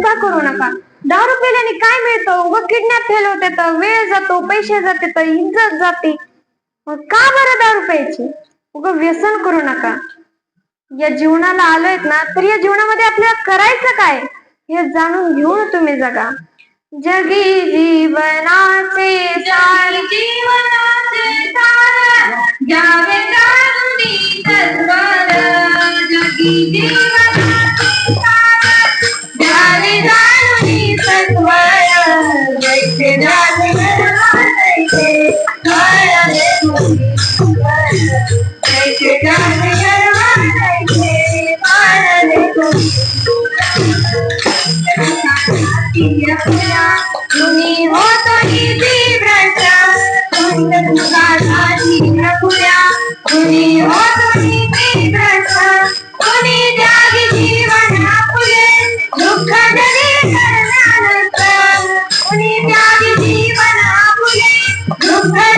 सुद्धा करू नका. दारू पिल्याने काय मिळतं? उगा किडनॅप फेल होते, तर वेळ जातो, पैसे जाते, तर इज्जत जाते. मग का बरं दारू प्यायची? उगा व्यसन करू नका. या जीवनाला आलोयत ना, तर या जीवनामध्ये आपल्याला करायचं काय हे जाणून घेऊन तुम्ही जगा. जगी जीवनाचे सार, जीवनाचे सार घ्यावे जाणूनी तत्वर. जगी जीवनाचे सार घ्यावे जाणूनी तत्वर. वैसे जाणे गर्वाचे कळले तुझी. वैसे जाणे गर्वाचे कळले तुझी. तुम्ही होतो भ्रष्ट, तुम्ही होतो भ्रष्ट. कुणी त्यागी जीवन आपुले, दुःख जगी करण्यानंतर. कुणी त्यागी जीवन आपुले, दुःख